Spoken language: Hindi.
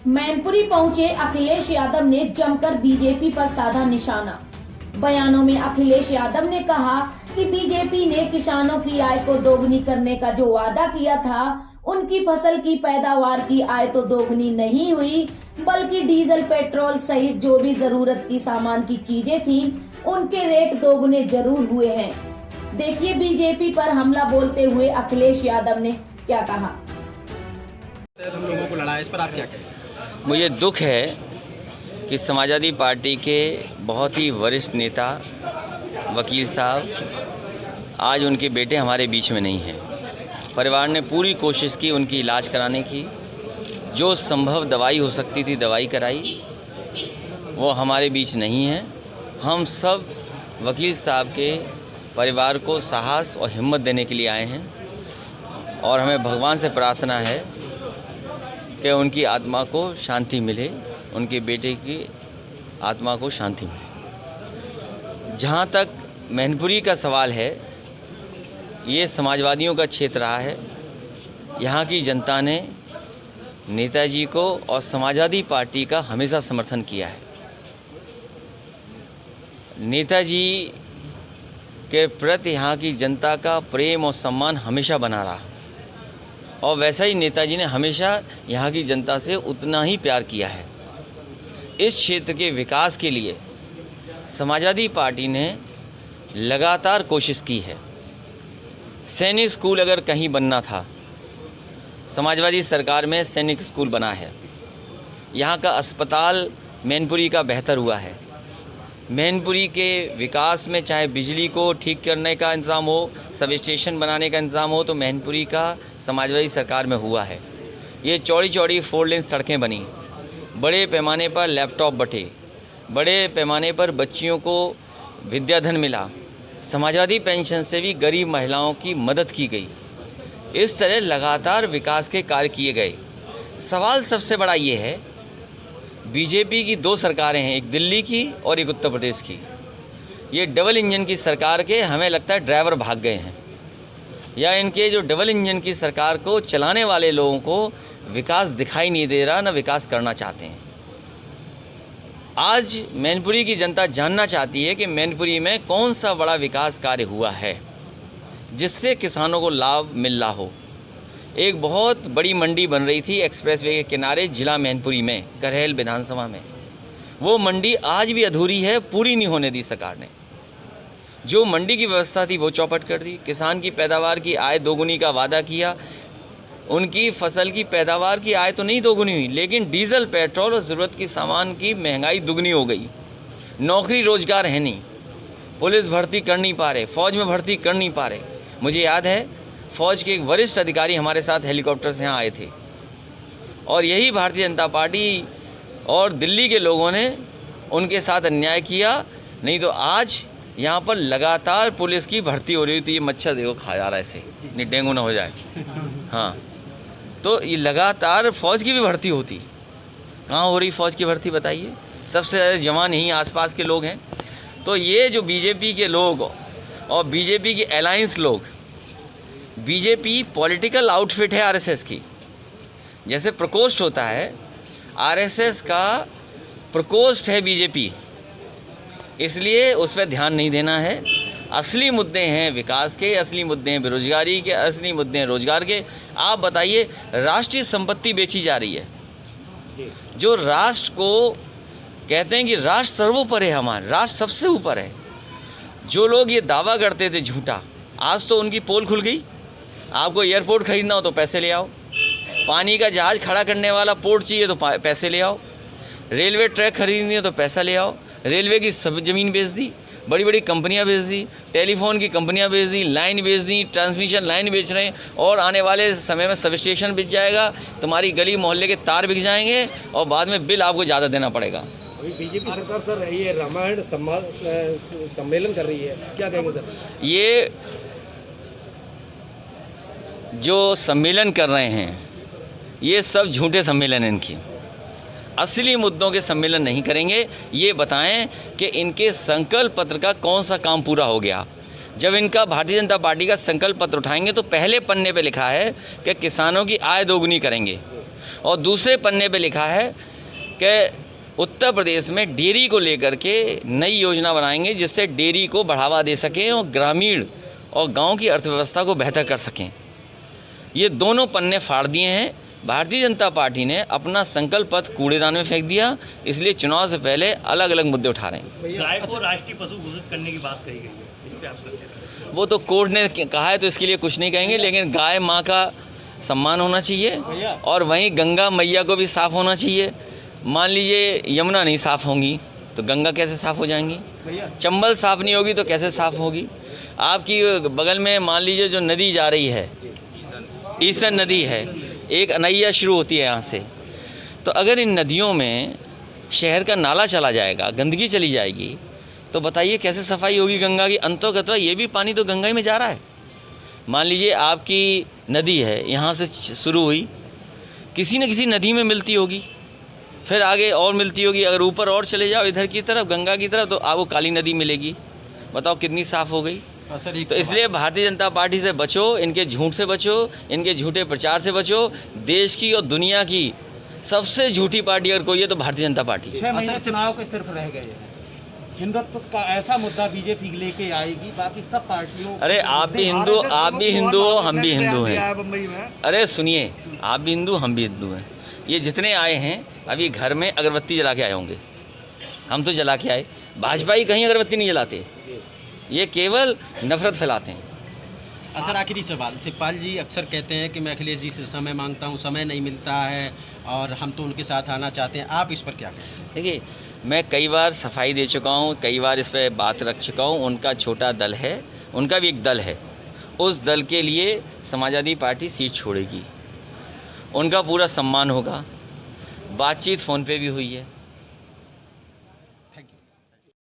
मैनपुरी पहुंचे अखिलेश यादव ने जमकर बीजेपी पर साधा निशाना। बयानों में अखिलेश यादव ने कहा कि बीजेपी ने किसानों की आय को दोगुनी करने का जो वादा किया था, उनकी फसल की पैदावार की आय तो दोगुनी नहीं हुई, बल्कि डीजल पेट्रोल सहित जो भी जरूरत की सामान की चीजें थी, उनके रेट दोगुने जरूर हुए हैं। देखिए बीजेपी पर हमला बोलते हुए अखिलेश यादव ने क्या कहा। हम लोगों को लड़ा, इस पर आप क्या कहें? मुझे दुख है कि समाजवादी पार्टी के बहुत ही वरिष्ठ नेता वकील साहब आज उनके बेटे हमारे बीच में नहीं हैं। परिवार ने पूरी कोशिश की उनकी इलाज कराने की, जो संभव दवाई हो सकती थी दवाई कराई, वो हमारे बीच नहीं है। हम सब वकील साहब के परिवार को साहस और हिम्मत देने के लिए आए हैं और हमें भगवान से प्रार्थना है कि उनकी आत्मा को शांति मिले, उनके बेटे की आत्मा को शांति मिले। जहाँ तक मैनपुरी का सवाल है, ये समाजवादियों का क्षेत्र रहा है। यहाँ की जनता ने नेताजी को और समाजवादी पार्टी का हमेशा समर्थन किया है। नेताजी के प्रति यहाँ की जनता का प्रेम और सम्मान हमेशा बना रहा और वैसा ही नेताजी ने हमेशा यहाँ की जनता से उतना ही प्यार किया है। इस क्षेत्र के विकास के लिए समाजवादी पार्टी ने लगातार कोशिश की है। सैनिक स्कूल अगर कहीं बनना था, समाजवादी सरकार में सैनिक स्कूल बना है। यहाँ का अस्पताल मैनपुरी का बेहतर हुआ है। मैनपुरी के विकास में चाहे बिजली को ठीक करने का इंतज़ाम हो, सब स्टेशन बनाने का इंतज़ाम हो, तो मैनपुरी का समाजवादी सरकार में हुआ है। ये चौड़ी चौड़ी 4 लेन सड़कें बनी, बड़े पैमाने पर लैपटॉप बटे, बड़े पैमाने पर बच्चियों को विद्याधन मिला, समाजवादी पेंशन से भी गरीब महिलाओं की मदद की गई। इस तरह लगातार विकास के कार्य किए गए। सवाल सबसे बड़ा ये है, बीजेपी की 2 सरकारें हैं, एक दिल्ली की और एक उत्तर प्रदेश की। ये डबल इंजन की सरकार के हमें लगता है ड्राइवर भाग गए हैं, या इनके जो डबल इंजन की सरकार को चलाने वाले लोगों को विकास दिखाई नहीं दे रहा, न विकास करना चाहते हैं। आज मैनपुरी की जनता जानना चाहती है कि मैनपुरी में कौन सा बड़ा विकास कार्य हुआ है जिससे किसानों को लाभ मिल रहा हो। एक बहुत बड़ी मंडी बन रही थी एक्सप्रेसवे के किनारे जिला मैनपुरी में, करहल विधानसभा में। वो मंडी आज भी अधूरी है, पूरी नहीं होने दी सरकार ने। जो मंडी की व्यवस्था थी वो चौपट कर दी। किसान की पैदावार की आय दोगुनी का वादा किया, उनकी फसल की पैदावार की आय तो नहीं दोगुनी हुई, लेकिन डीजल पेट्रोल और ज़रूरत की सामान की महंगाई दुगनी हो गई। नौकरी रोजगार है नहीं, पुलिस भर्ती कर नहीं पा रहे, फ़ौज में भर्ती कर नहीं पा रहे। मुझे याद है फ़ौज के एक वरिष्ठ अधिकारी हमारे साथ हेलीकॉप्टर से यहाँ आए थे और यही भारतीय जनता पार्टी और दिल्ली के लोगों ने उनके साथ अन्याय किया। नहीं तो आज यहाँ पर लगातार पुलिस की भर्ती हो रही थी। ये मच्छर देखो खा जा रहा है, ऐसे नहीं डेंगू ना हो जाए। हाँ, तो ये लगातार फ़ौज की भी भर्ती होती। कहाँ हो रही फ़ौज की भर्ती बताइए? सबसे ज़्यादा जवान यहीं आसपास के लोग हैं। तो ये जो बीजेपी के लोग और बीजेपी की अलायंस लोग, बीजेपी पॉलिटिकल आउटफिट है आरएसएस की। जैसे प्रकोष्ठ होता है, आरएसएस का प्रकोष्ठ है बीजेपी, इसलिए उस पर ध्यान नहीं देना है। असली मुद्दे हैं विकास के, असली मुद्दे हैं बेरोजगारी के, असली मुद्दे हैं रोजगार के। आप बताइए, राष्ट्रीय संपत्ति बेची जा रही है। जो राष्ट्र को कहते हैं कि राष्ट्र सर्वोपरि है, हमारा राष्ट्र सबसे ऊपर है। जो लोग ये दावा करते थे झूठा, आज तो उनकी पोल खुल गई। आपको एयरपोर्ट खरीदना हो तो पैसे ले आओ, पानी का जहाज़ खड़ा करने वाला पोर्ट चाहिए तो पैसे ले आओ, रेलवे ट्रैक खरीदनी हो तो पैसा ले आओ। रेलवे की सब ज़मीन बेच दी, बड़ी बड़ी कंपनियां बेच दी, टेलीफोन की कंपनियां बेच दी, लाइन बेच दी, ट्रांसमिशन लाइन बेच रहे हैं और आने वाले समय में सब स्टेशन बिक जाएगा, तुम्हारी गली मोहल्ले के तार बिक जाएंगे और बाद में बिल आपको ज़्यादा देना पड़ेगा। अभी बीजेपी सरकार सर ये रामायण सम्मेलन कर रही है, क्या कहेंगे सर? ये जो सम्मेलन कर रहे हैं ये सब झूठे सम्मेलन हैं इनकी। असली मुद्दों के सम्मेलन नहीं करेंगे। ये बताएं कि इनके संकल्प पत्र का कौन सा काम पूरा हो गया। जब इनका भारतीय जनता पार्टी का संकल्प पत्र उठाएंगे तो पहले पन्ने पे लिखा है कि किसानों की आय दोगुनी करेंगे। और दूसरे पन्ने पे लिखा है कि उत्तर प्रदेश में डेयरी को लेकर के नई योजना बनाएंगे जिससे डेयरी को बढ़ावा दे सकें और ग्रामीण और गांव की अर्थव्यवस्था को बेहतर कर सकें। ये दोनों पन्ने फाड़ दिए हैं। भारतीय जनता पार्टी ने अपना संकल्प पत्र कूड़ेदान में फेंक दिया, इसलिए चुनाव से पहले अलग अलग मुद्दे उठा रहे हैं। गाय को राष्ट्रीय पशु घोषित करने की बात कही गई है, इस पे आप क्या? वो तो कोर्ट ने कहा है तो इसके लिए कुछ नहीं कहेंगे, लेकिन गाय माँ का सम्मान होना चाहिए और वहीं गंगा मैया को भी साफ़ होना चाहिए। मान लीजिए यमुना नहीं साफ़ होंगी तो गंगा कैसे साफ़ हो जाएंगी, चंबल साफ़ नहीं होगी तो कैसे साफ़ होगी। आपकी बगल में मान लीजिए जो नदी जा रही है, ईसन नदी है, एक नैया शुरू होती है यहाँ से, तो अगर इन नदियों में शहर का नाला चला जाएगा, गंदगी चली जाएगी, तो बताइए कैसे सफाई होगी गंगा की। अंततः ये भी पानी तो गंगा ही में जा रहा है। मान लीजिए आपकी नदी है, यहाँ से शुरू हुई, किसी न किसी नदी में मिलती होगी, फिर आगे और मिलती होगी। अगर ऊपर और चले जाओ इधर की तरफ, गंगा की तरफ, तो आपको काली नदी मिलेगी। बताओ कितनी साफ़ हो गई। तो इसलिए भारतीय जनता पार्टी से बचो, इनके झूठ से बचो, इनके झूठे प्रचार से बचो। देश की और दुनिया की सबसे झूठी पार्टी अगर कोई है तो भारतीय जनता पार्टी। 6 महीने चुनाव के सिर्फ रह गए हैं, हिंदुत्व का ऐसा मुद्दा बीजेपी लेके आएगी, बाकी सब पार्टियों। अरे आप भी हिंदू हो, हम भी हिंदू हैं। अरे सुनिए, आप भी हिंदू, हम भी हिंदू हैं। ये जितने आए हैं अभी घर में अगरबत्ती जला के आए होंगे, हम तो जला के आए। भाजपा ही कहीं अगरबत्ती नहीं जलाते, ये केवल नफरत फैलाते हैं। सर आखिरी सवाल, तिरपाल जी अक्सर कहते हैं कि मैं अखिलेश जी से समय मांगता हूं, समय नहीं मिलता है और हम तो उनके साथ आना चाहते हैं, आप इस पर क्या कहते हैं? देखिए, मैं कई बार सफाई दे चुका हूँ, कई बार इस पर बात रख चुका हूँ। उनका छोटा दल है, उनका भी एक दल है, उस दल के लिए समाजवादी पार्टी सीट छोड़ेगी, उनका पूरा सम्मान होगा। बातचीत फ़ोन पे भी हुई है।